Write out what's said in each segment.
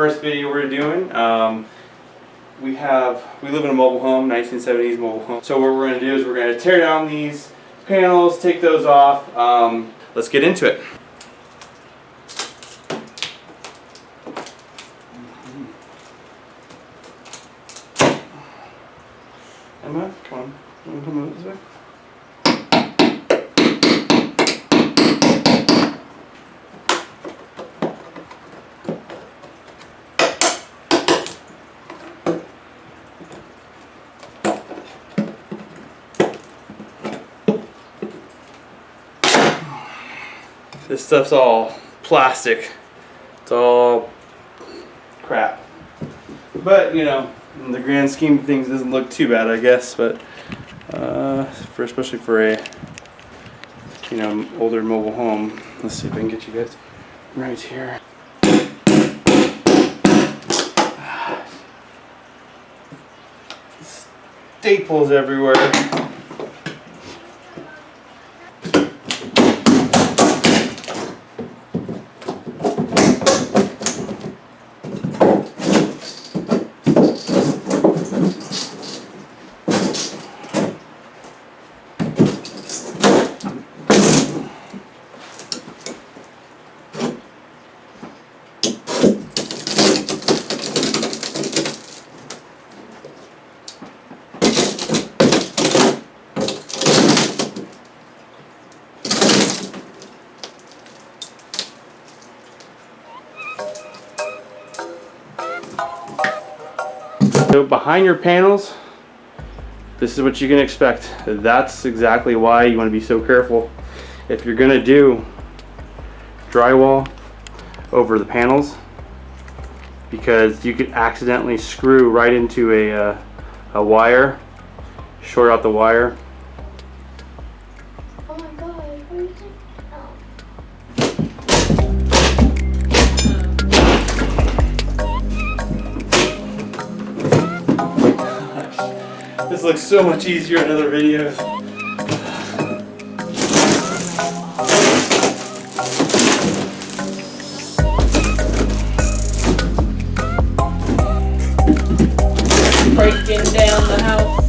First video we're doing, we live in a mobile home, 1970s mobile home. So what we're going to do is we're going to tear down these panels, take those off. Let's get into it. Emma, come on. You want to come over this way? This stuff's all plastic. It's all crap. But, you know, in the grand scheme of things, it doesn't look too bad, I guess. But especially for a, you know, older mobile home. Let's see if I can get you guys right here. Staples everywhere. So behind your panels, this is what you can expect. That's exactly why you want to be so careful. If you're going to do drywall over the panels, because you could accidentally screw right into a wire, short out the wire. Oh my god, what do you think? This looks so much easier in other videos. Breaking down the house.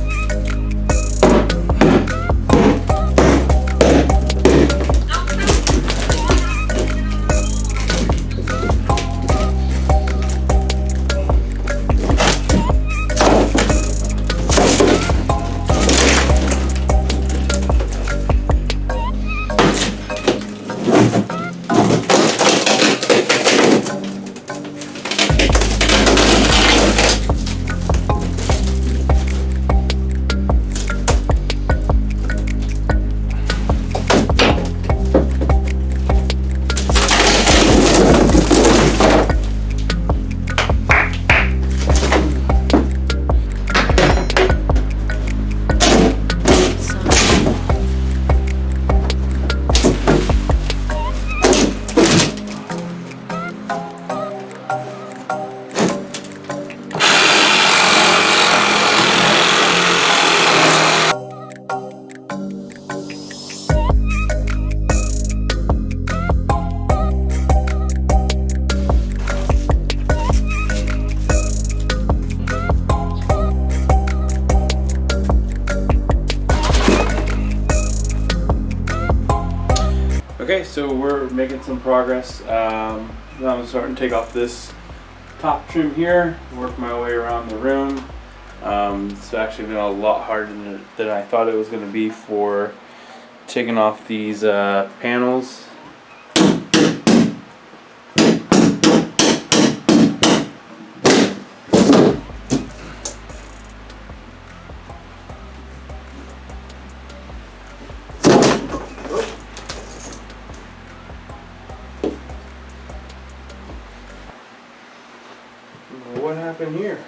Okay, so we're making some progress. Now I'm starting to take off this top trim here, work my way around the room. It's actually been a lot harder than I thought it was going to be for taking off these panels. What happened here?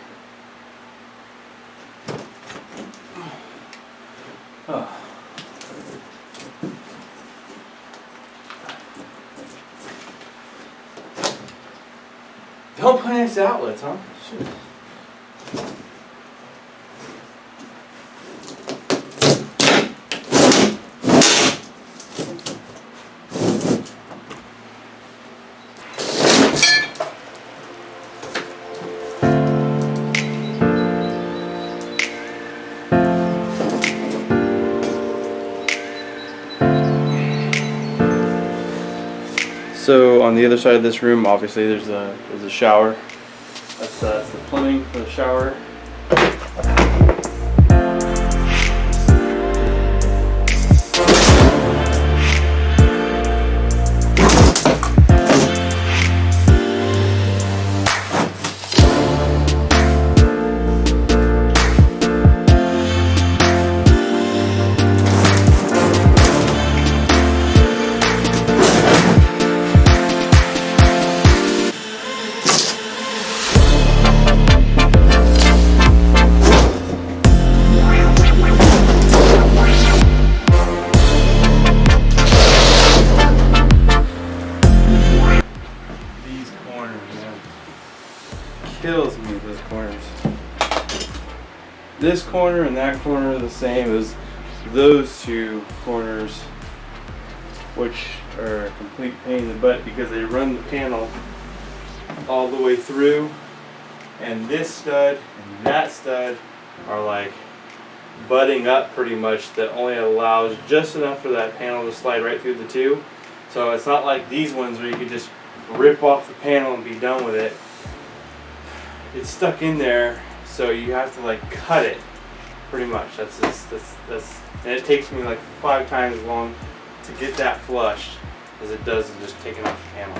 Oh. Don't put X outlets, huh? Shoot. So on the other side of this room, obviously there's a shower. That's the plumbing for the shower. Kills me, those corners. This corner and that corner are the same as those two corners, which are a complete pain in the butt because they run the panel all the way through, and this stud and that stud are like butting up pretty much, that only allows just enough for that panel to slide right through the two. So it's not like these ones where you could just rip off the panel and be done with it. It's stuck in there, so you have to like cut it pretty much. That's and it takes me like 5 times as long to get that flushed as it does in just taking off the panel.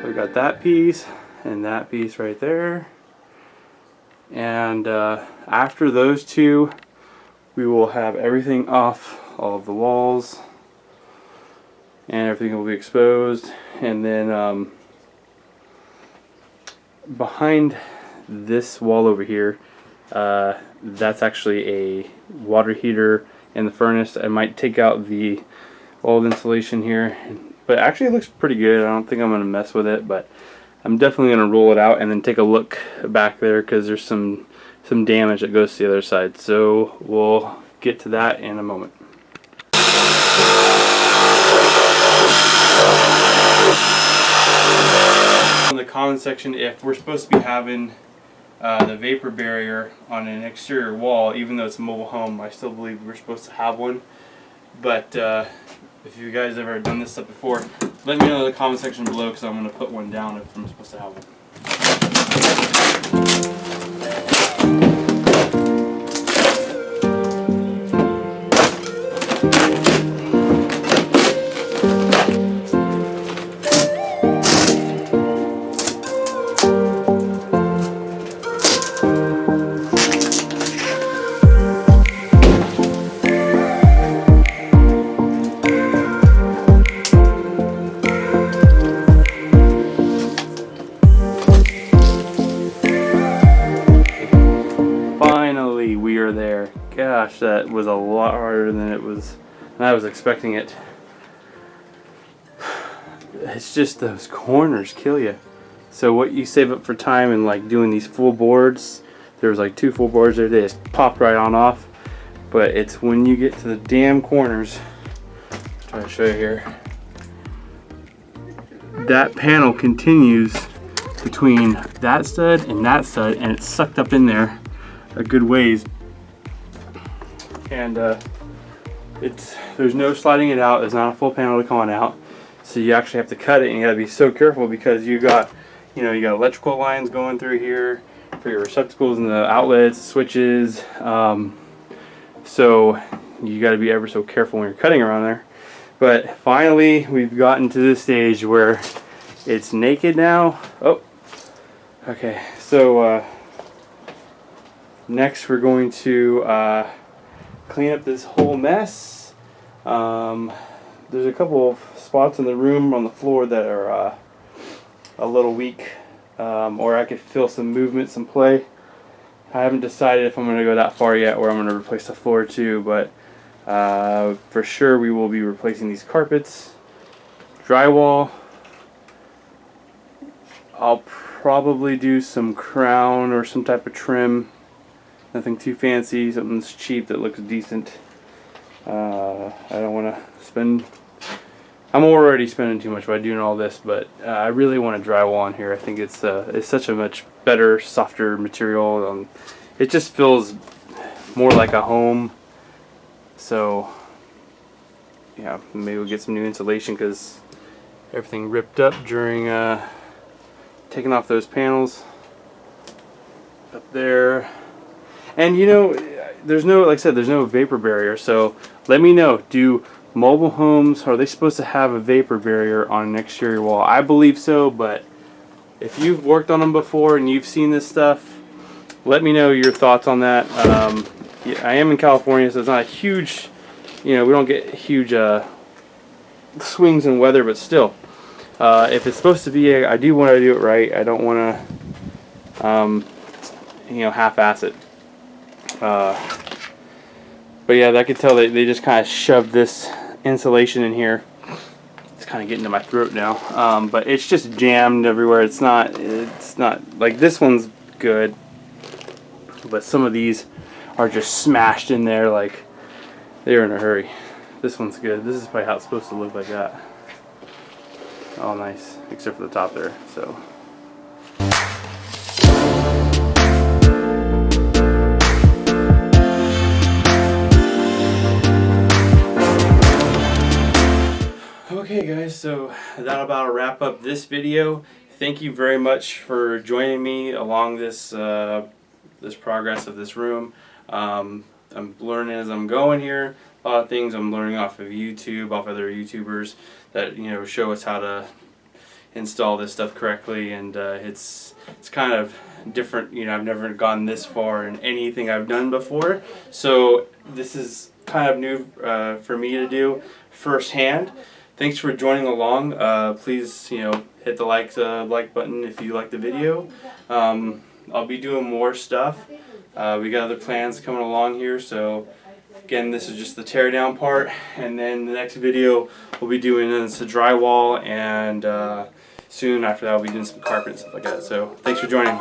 We got that piece and that piece right there, and after those two we will have everything off all of the walls and everything will be exposed. And then behind this wall over here, that's actually a water heater and the furnace. I might take out the old insulation here, but actually it looks pretty good. I don't think I'm going to mess with it, but I'm definitely going to roll it out and then take a look back there because there's some damage that goes to the other side. So we'll get to that in a moment. In the comment section, if we're supposed to be having the vapor barrier on an exterior wall, even though it's a mobile home, I still believe we're supposed to have one. But if you guys have ever done this stuff before, let me know in the comment section below, because I'm going to put one down if I'm supposed to have one. We are there. Gosh, that was a lot harder than I was expecting it. It's just those corners kill you. So what you save up for time and like doing these full boards, there was like 2 full boards there, they just popped right on off. But it's when you get to the damn corners, I'll try to show you here, that panel continues between that stud and it's sucked up in there a good ways, and there's no sliding it out. There's not a full panel to come on out, so you actually have to cut it, and you got to be so careful because you got electrical lines going through here for your receptacles and the outlets, switches, so you got to be ever so careful when you're cutting around there. But finally, we've gotten to this stage where it's naked now. Oh, okay. So next we're going to clean up this whole mess. There's a couple of spots in the room on the floor that are a little weak, or I could feel some movement, some play. I haven't decided if I'm going to go that far yet, or I'm going to replace the floor too, but for sure we will be replacing these carpets. Drywall, I'll probably do some crown or some type of trim. Nothing too fancy, something that's cheap that looks decent. I don't want to spend... I'm already spending too much by doing all this, but I really want a drywall on here. I think it's such a much better, softer material. It just feels more like a home. So, yeah, maybe we'll get some new insulation because everything ripped up during taking off those panels up there. And you know, there's no, like I said, there's no vapor barrier. So let me know, do mobile homes, are they supposed to have a vapor barrier on an exterior wall? I believe so, but if you've worked on them before and you've seen this stuff, let me know your thoughts on that. Yeah, I am in California, so it's not a huge, you know, we don't get huge swings in weather, but still, if it's supposed to be, I do want to do it right. I don't want to, you know, half-ass it. But yeah, I could tell they just kind of shoved this insulation in here. It's kind of getting to my throat now. But it's just jammed everywhere. It's not like this one's good, but some of these are just smashed in there like they're in a hurry. This one's good. This is probably how it's supposed to look, like that. Oh, nice, except for the top there. So. Okay guys, so that'll about wrap up this video. Thank you very much for joining me along this this progress of this room. I'm learning as I'm going here. A lot of things I'm learning off of YouTube, off other YouTubers that, you know, show us how to install this stuff correctly, and it's kind of different. You know, I've never gone this far in anything I've done before, so this is kind of new for me to do firsthand. Thanks for joining along. Please, you know, hit the like button if you like the video. I'll be doing more stuff. We got other plans coming along here, so again, this is just the tear down part, and then the next video we'll be doing is the drywall, and soon after that we'll be doing some carpet and stuff like that. So thanks for joining.